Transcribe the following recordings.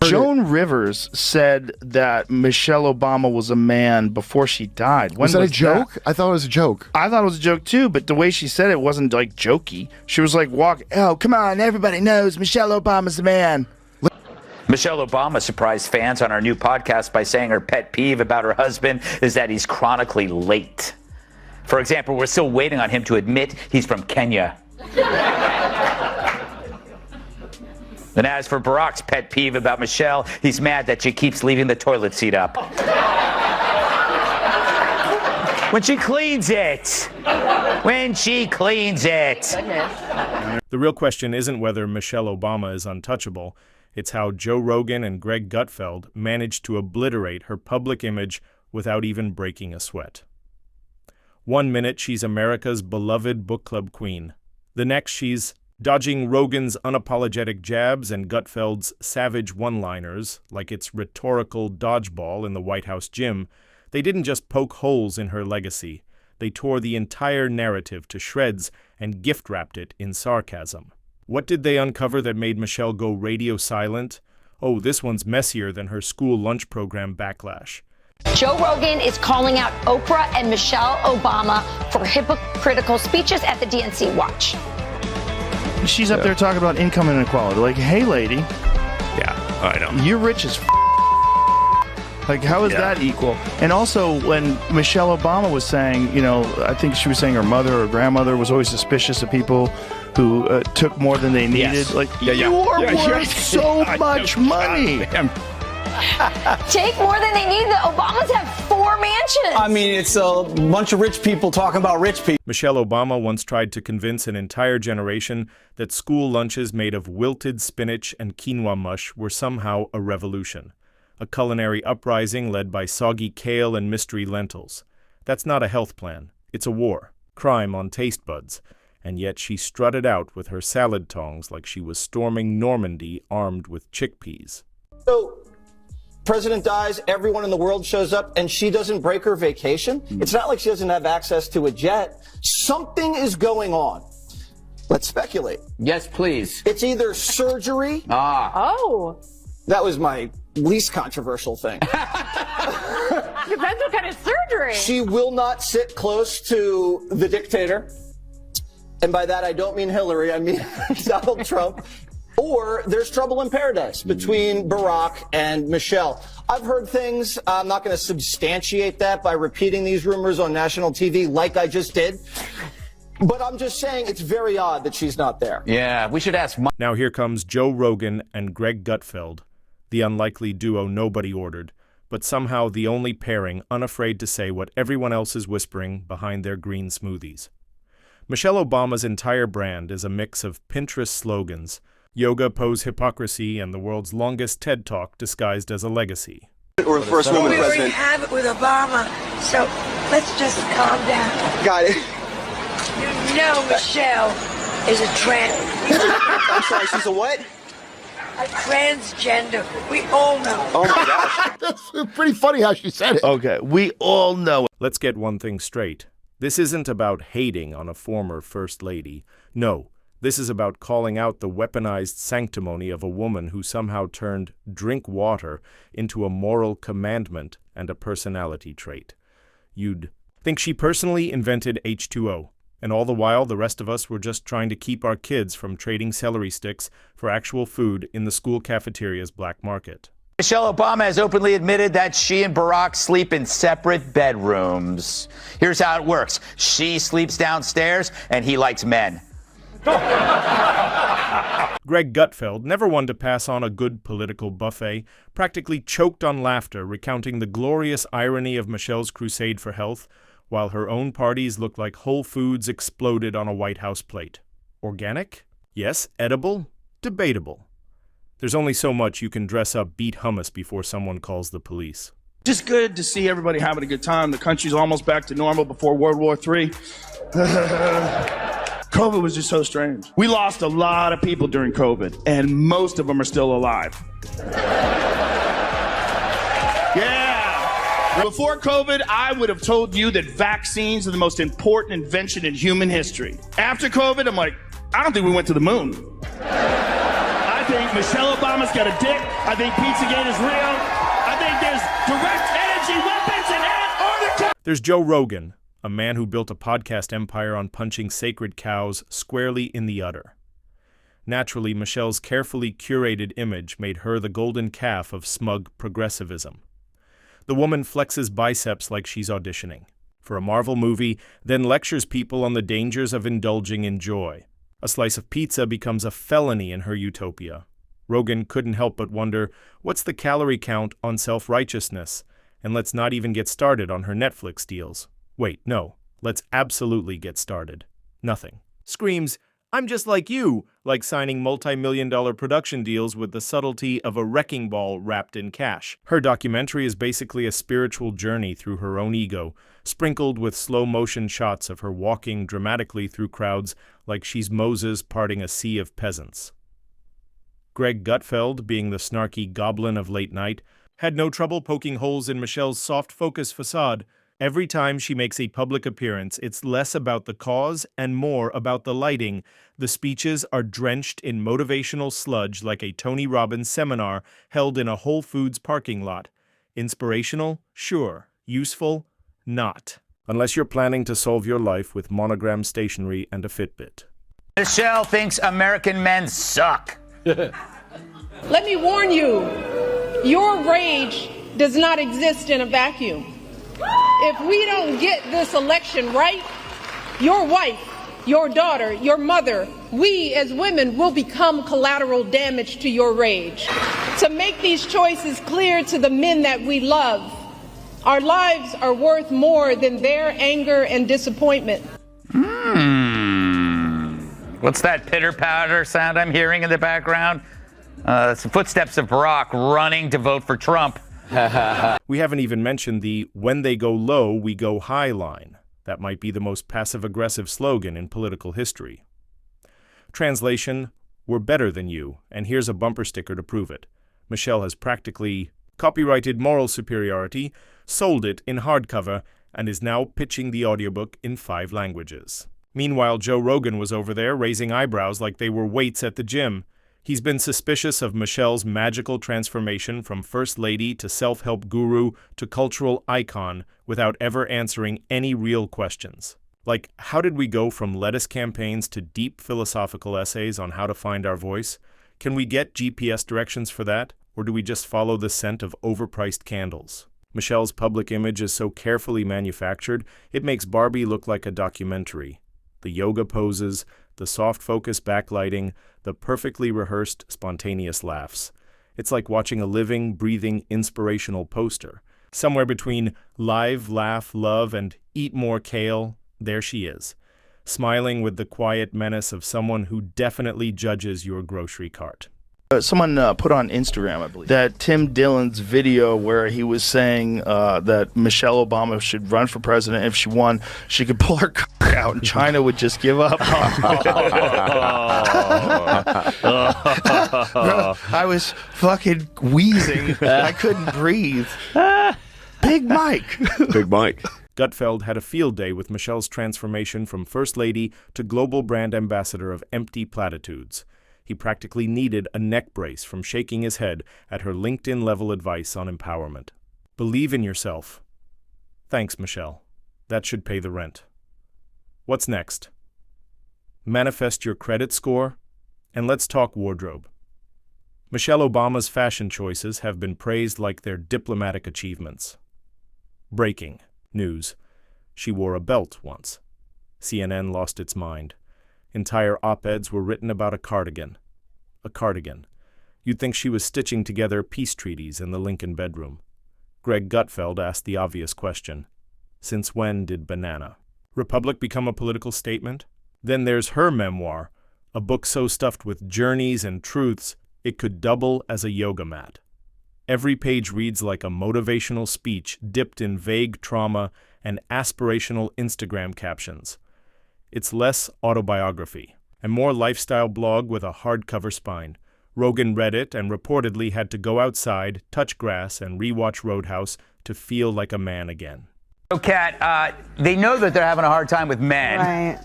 Joan Rivers said that Michelle Obama was a man before she died. Was that a joke? I thought it was a joke. I thought it was a joke too, but the way she said it wasn't like jokey. She was like, oh, come on, everybody knows Michelle Obama's a man. Michelle Obama surprised fans on our new podcast by saying her pet peeve about her husband is that he's chronically late. For example, we're still waiting on him to admit he's from Kenya. And as for Barack's pet peeve about Michelle, he's mad that she keeps leaving the toilet seat up. When she cleans it. When she cleans it. The real question isn't whether Michelle Obama is untouchable. It's how Joe Rogan and Greg Gutfeld managed to obliterate her public image without even breaking a sweat. 1 minute, she's America's beloved book club queen. The next, she's dodging Rogan's unapologetic jabs and Gutfeld's savage one-liners like it's rhetorical dodgeball in the White House gym. They didn't just poke holes in her legacy. They tore the entire narrative to shreds and gift-wrapped it in sarcasm. What did they uncover that made Michelle go radio silent? Oh, this one's messier than her school lunch program backlash. Joe Rogan is calling out Oprah and Michelle Obama for hypocritical speeches at the DNC. Watch. She's up there talking about income inequality. Like, hey, lady. Yeah, I know. You're rich as Like, how is that equal? And also, when Michelle Obama was saying, you know, I think she was saying her mother or grandmother was always suspicious of people who took more than they needed. Yes. Like, you are worth so much money. Take more than they need. The Obamas have 4 mansions. I mean, it's a bunch of rich people talking about rich people. Michelle Obama once tried to convince an entire generation that school lunches made of wilted spinach and quinoa mush were somehow a revolution. A culinary uprising led by soggy kale and mystery lentils. That's not a health plan. It's a war. Crime on taste buds. And yet she strutted out with her salad tongs like she was storming Normandy armed with chickpeas. So, President dies, everyone in the world shows up, and she doesn't break her vacation? It's not like she doesn't have access to a jet. Something is going on. Let's speculate. Yes, please. It's either surgery. Oh. That was my least controversial thing. Depends what kind of surgery. She will not sit close to the dictator. And by that, I don't mean Hillary, I mean Donald Trump. Or there's trouble in paradise between Barack and Michelle. I've heard things. I'm not going to substantiate that by repeating these rumors on national TV like I just did. But I'm just saying it's very odd that she's not there. Yeah, we should ask. Now here comes Joe Rogan and Greg Gutfeld, the unlikely duo nobody ordered, but somehow the only pairing unafraid to say what everyone else is whispering behind their green smoothies. Michelle Obama's entire brand is a mix of Pinterest slogans, yoga pose hypocrisy, and the world's longest TED Talk disguised as a legacy. Or the first woman we president. We already have it with Obama, so let's just calm down. Got it. You know Michelle is a I'm sorry, she's a what? A transgender. We all know. Oh my gosh. That's pretty funny how she said it. Okay, we all know it. Let's get one thing straight. This isn't about hating on a former First Lady. No, this is about calling out the weaponized sanctimony of a woman who somehow turned drink water into a moral commandment and a personality trait. You'd think she personally invented H2O, and all the while the rest of us were just trying to keep our kids from trading celery sticks for actual food in the school cafeteria's black market. Michelle Obama has openly admitted that she and Barack sleep in separate bedrooms. Here's how it works. She sleeps downstairs, and he likes men. Greg Gutfeld, never one to pass on a good political buffet, practically choked on laughter recounting the glorious irony of Michelle's crusade for health, while her own parties looked like Whole Foods exploded on a White House plate. Organic? Yes. Edible? Debatable. There's only so much you can dress up beet hummus before someone calls the police. Just good to see everybody having a good time. The country's almost back to normal before World War III. COVID was just so strange. We lost a lot of people during COVID, and most of them are still alive. Yeah. Before COVID, I would have told you that vaccines are the most important invention in human history. After COVID, I'm like, I don't think we went to the moon. I I think Michelle Obama's got a dick. I think Pizzagate is real. I think there's direct energy weapons in Antarctica. There's Joe Rogan, a man who built a podcast empire on punching sacred cows squarely in the udder. Naturally, Michelle's carefully curated image made her the golden calf of smug progressivism. The woman flexes biceps like she's auditioning for a Marvel movie, then lectures people on the dangers of indulging in joy. A slice of pizza becomes a felony in her utopia. Rogan couldn't help but wonder, what's the calorie count on self-righteousness? And let's not even get started on her Netflix deals. Wait, no, let's absolutely get started. Nothing. Screams, I'm just like you, like signing multi-million-dollar production deals with the subtlety of a wrecking ball wrapped in cash. Her documentary is basically a spiritual journey through her own ego, sprinkled with slow-motion shots of her walking dramatically through crowds like she's Moses parting a sea of peasants. Greg Gutfeld, being the snarky goblin of late night, had no trouble poking holes in Michelle's soft-focus facade. Every time she makes a public appearance, it's less about the cause and more about the lighting. The speeches are drenched in motivational sludge like a Tony Robbins seminar held in a Whole Foods parking lot. Inspirational? Sure. Useful? Not. Unless you're planning to solve your life with Monogram stationery and a Fitbit. Michelle thinks American men suck. Let me warn you, your rage does not exist in a vacuum. If we don't get this election right, your wife, your daughter, your mother, we as women will become collateral damage to your rage. To make these choices clear to the men that we love, our lives are worth more than their anger and disappointment. What's that pitter-patter sound I'm hearing in the background? It's the footsteps of Barack running to vote for Trump. We haven't even mentioned the "when they go low, we go high" line. That might be the most passive-aggressive slogan in political history. Translation, we're better than you, and here's a bumper sticker to prove it. Michelle has practically copyrighted moral superiority, sold it in hardcover, and is now pitching the audiobook in 5 languages. Meanwhile, Joe Rogan was over there raising eyebrows like they were weights at the gym. He's been suspicious of Michelle's magical transformation from first lady to self-help guru to cultural icon without ever answering any real questions. Like, how did we go from lettuce campaigns to deep philosophical essays on how to find our voice? Can we get GPS directions for that, or do we just follow the scent of overpriced candles? Michelle's public image is so carefully manufactured, it makes Barbie look like a documentary. The yoga poses, the soft focus backlighting, the perfectly rehearsed, spontaneous laughs. It's like watching a living, breathing, inspirational poster. Somewhere between live, laugh, love, and eat more kale, there she is, smiling with the quiet menace of someone who definitely judges your grocery cart. Someone put on Instagram, I believe, that Tim Dillon's video where he was saying that Michelle Obama should run for president. If she won, she could pull her cock out and China would just give up. I was fucking wheezing. I couldn't breathe. Big Mike. Big Mike. Gutfeld had a field day with Michelle's transformation from First Lady to global brand ambassador of empty platitudes. He practically needed a neck brace from shaking his head at her LinkedIn-level advice on empowerment. Believe in yourself. Thanks, Michelle. That should pay the rent. What's next? Manifest your credit score, and let's talk wardrobe. Michelle Obama's fashion choices have been praised like their diplomatic achievements. Breaking news. She wore a belt once. CNN lost its mind. Entire op-eds were written about a cardigan. A cardigan. You'd think she was stitching together peace treaties in the Lincoln bedroom. Greg Gutfeld asked the obvious question. Since when did banana? Republic become a political statement? Then there's her memoir, a book so stuffed with journeys and truths it could double as a yoga mat. Every page reads like a motivational speech dipped in vague trauma and aspirational Instagram captions. It's less autobiography and more lifestyle blog with a hardcover spine. Rogan read it and reportedly had to go outside, touch grass, and rewatch Roadhouse to feel like a man again. So, Kat, they know that they're having a hard time with men. Right.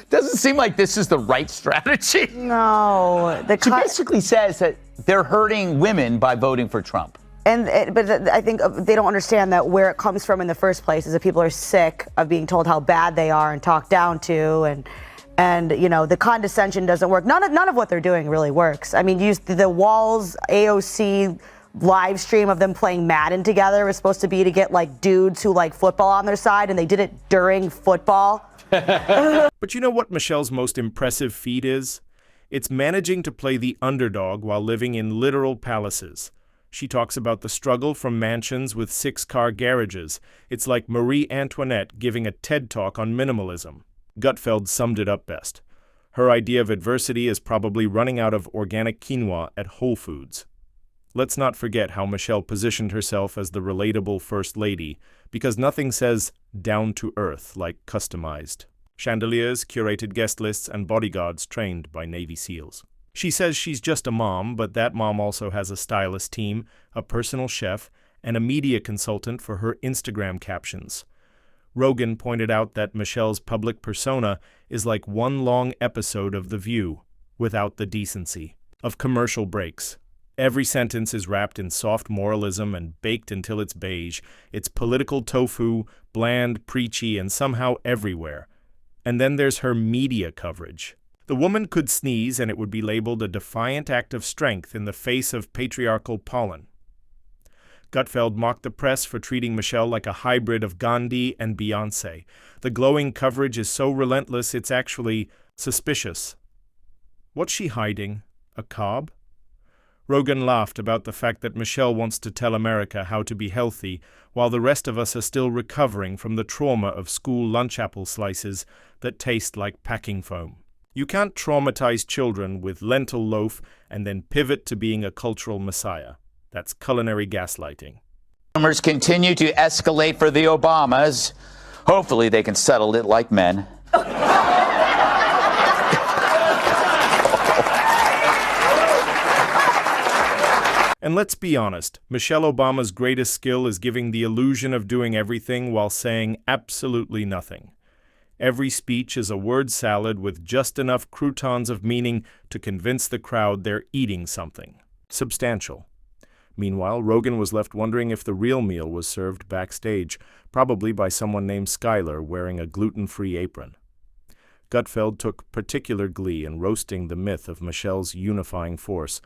Doesn't seem like this is the right strategy. No. She basically says that they're hurting women by voting for Trump. But I think they don't understand that where it comes from in the first place is that people are sick of being told how bad they are and talked down to, and you know, the condescension doesn't work. None of what they're doing really works. I mean, the Walls AOC live stream of them playing Madden together was supposed to be to get like dudes who like football on their side, and they did it during football. But you know what Michelle's most impressive feat is? It's managing to play the underdog while living in literal palaces. She talks about the struggle from mansions with 6-car garages. It's like Marie Antoinette giving a TED Talk on minimalism. Gutfeld summed it up best. Her idea of adversity is probably running out of organic quinoa at Whole Foods. Let's not forget how Michelle positioned herself as the relatable First Lady, because nothing says down to earth like customized. Chandeliers, curated guest lists, and bodyguards trained by Navy SEALs. She says she's just a mom, but that mom also has a stylist team, a personal chef, and a media consultant for her Instagram captions. Rogan pointed out that Michelle's public persona is like one long episode of The View, without the decency, of commercial breaks. Every sentence is wrapped in soft moralism and baked until it's beige. It's political tofu, bland, preachy, and somehow everywhere. And then there's her media coverage. The woman could sneeze and it would be labeled a defiant act of strength in the face of patriarchal pollen. Gutfeld mocked the press for treating Michelle like a hybrid of Gandhi and Beyoncé. The glowing coverage is so relentless it's actually suspicious. What's she hiding? A cob? Rogan laughed about the fact that Michelle wants to tell America how to be healthy, while the rest of us are still recovering from the trauma of school lunch apple slices that taste like packing foam. You can't traumatize children with lentil loaf and then pivot to being a cultural messiah. That's culinary gaslighting. Rumors continue to escalate for the Obamas. Hopefully they can settle it like men. And let's be honest, Michelle Obama's greatest skill is giving the illusion of doing everything while saying absolutely nothing. Every speech is a word salad with just enough croutons of meaning to convince the crowd they're eating something substantial. Meanwhile, Rogan was left wondering if the real meal was served backstage, probably by someone named Skylar wearing a gluten-free apron. Gutfeld took particular glee in roasting the myth of Michelle's unifying force,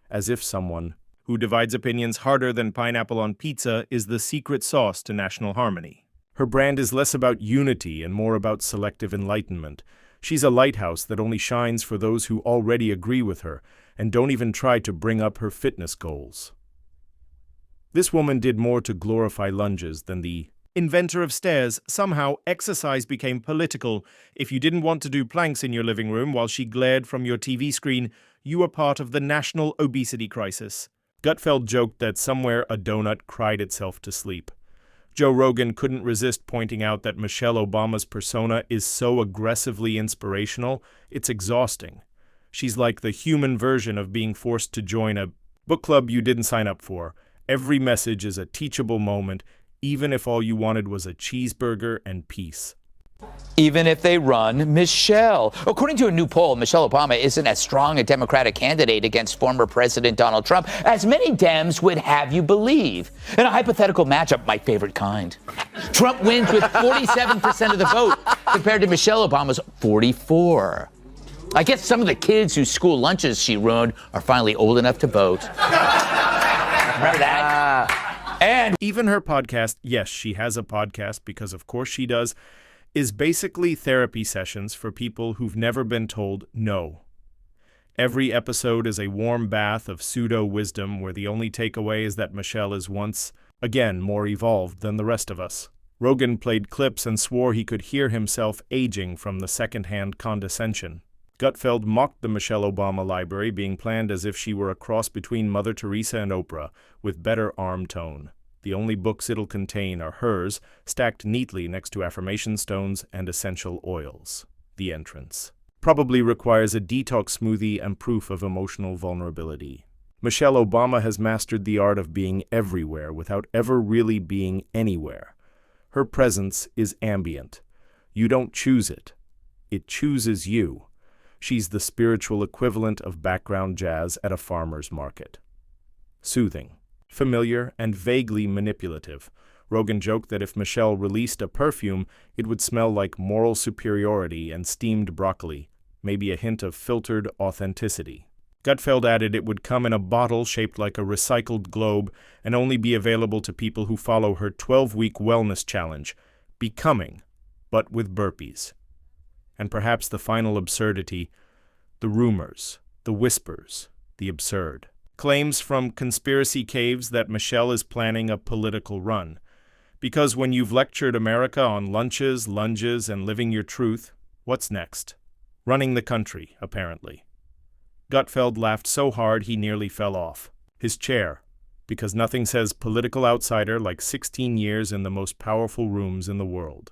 as if someone who divides opinions harder than pineapple on pizza is the secret sauce to national harmony. Her brand is less about unity and more about selective enlightenment. She's a lighthouse that only shines for those who already agree with her and don't even try to bring up her fitness goals. This woman did more to glorify lunges than the inventor of stairs. Somehow, exercise became political. If you didn't want to do planks in your living room while she glared from your TV screen, you were part of the national obesity crisis. Gutfeld joked that somewhere a donut cried itself to sleep. Joe Rogan couldn't resist pointing out that Michelle Obama's persona is so aggressively inspirational, it's exhausting. She's like the human version of being forced to join a book club you didn't sign up for. Every message is a teachable moment, even if all you wanted was a cheeseburger and peace. Even if they run Michelle. According to a new poll, Michelle Obama isn't as strong a Democratic candidate against former President Donald Trump as many Dems would have you believe. In a hypothetical matchup, my favorite kind, Trump wins with 47% of the vote compared to Michelle Obama's 44%. I guess some of the kids whose school lunches she ruined are finally old enough to vote. Remember that? And even her podcast, yes, she has a podcast because of course she does, is basically therapy sessions for people who've never been told no. Every episode is a warm bath of pseudo-wisdom where the only takeaway is that Michelle is once, again, more evolved than the rest of us. Rogan played clips and swore he could hear himself aging from the second-hand condescension. Gutfeld mocked the Michelle Obama library, being planned as if she were a cross between Mother Teresa and Oprah, with better arm tone. The only books it'll contain are hers, stacked neatly next to affirmation stones and essential oils. The entrance probably requires a detox smoothie and proof of emotional vulnerability. Michelle Obama has mastered the art of being everywhere without ever really being anywhere. Her presence is ambient. You don't choose it. It chooses you. She's the spiritual equivalent of background jazz at a farmer's market. Soothing, familiar, and vaguely manipulative. Rogan joked that if Michelle released a perfume, it would smell like moral superiority and steamed broccoli, maybe a hint of filtered authenticity. Gutfeld added it would come in a bottle shaped like a recycled globe and only be available to people who follow her 12-week wellness challenge, Becoming, but with burpees. And perhaps the final absurdity, the rumors, the whispers, the absurd. Claims from conspiracy caves that Michelle is planning a political run. Because when you've lectured America on lunches, lunges, and living your truth, what's next? Running the country, apparently. Gutfeld laughed so hard he nearly fell off his chair, because nothing says political outsider like 16 years in the most powerful rooms in the world.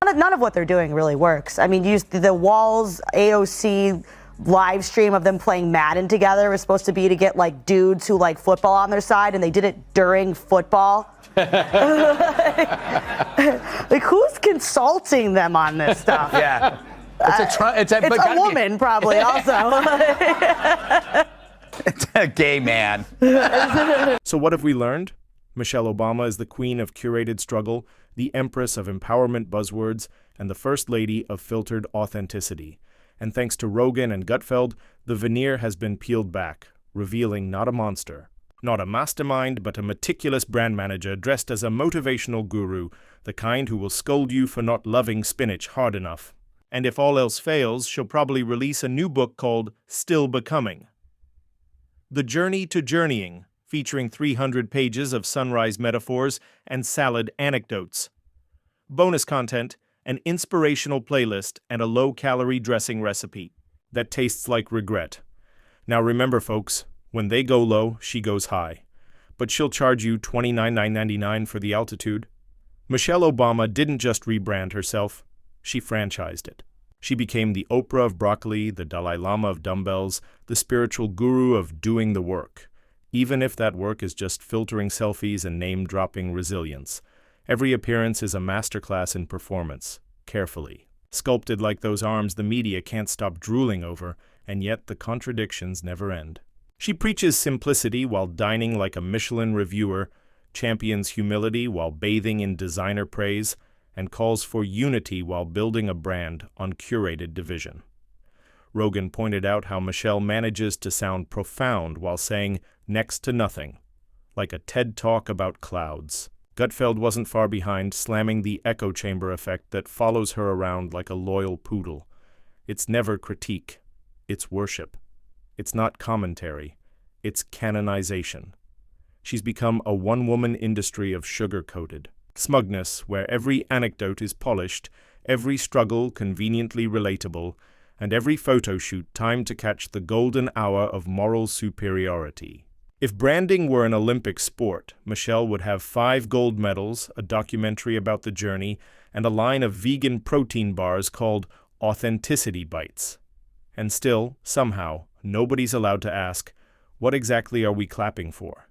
None of what they're doing really works. I mean, the Walls AOC live stream of them playing Madden together was supposed to be to get like dudes who like football on their side, and they did it during football. Like, who's consulting them on this stuff? Yeah. It's a woman, probably, also. It's a gay man. So what have we learned? Michelle Obama is the queen of curated struggle, the empress of empowerment buzzwords, and the first lady of filtered authenticity. And thanks to Rogan and Gutfeld, the veneer has been peeled back, revealing not a monster, not a mastermind, but a meticulous brand manager dressed as a motivational guru, the kind who will scold you for not loving spinach hard enough. And if all else fails, she'll probably release a new book called Still Becoming. The Journey to Journeying, featuring 300 pages of sunrise metaphors and salad anecdotes. Bonus content, an inspirational playlist, and a low-calorie dressing recipe that tastes like regret. Now remember, folks, when they go low, she goes high. But she'll charge you $29,999 for the altitude. Michelle Obama didn't just rebrand herself, she franchised it. She became the Oprah of broccoli, the Dalai Lama of dumbbells, the spiritual guru of doing the work. Even if that work is just filtering selfies and name-dropping resilience. Every appearance is a masterclass in performance, carefully. Sculpted like those arms the media can't stop drooling over, and yet the contradictions never end. She preaches simplicity while dining like a Michelin reviewer, champions humility while bathing in designer praise, and calls for unity while building a brand on curated division. Rogan pointed out how Michelle manages to sound profound while saying next to nothing, like a TED Talk about clouds. Gutfeld wasn't far behind, slamming the echo chamber effect that follows her around like a loyal poodle. It's never critique, it's worship. It's not commentary, it's canonization. She's become a one-woman industry of sugar-coated smugness where every anecdote is polished, every struggle conveniently relatable, and every photo shoot timed to catch the golden hour of moral superiority. If branding were an Olympic sport, Michelle would have 5 gold medals, a documentary about the journey, and a line of vegan protein bars called Authenticity Bites. And still, somehow, nobody's allowed to ask, what exactly are we clapping for?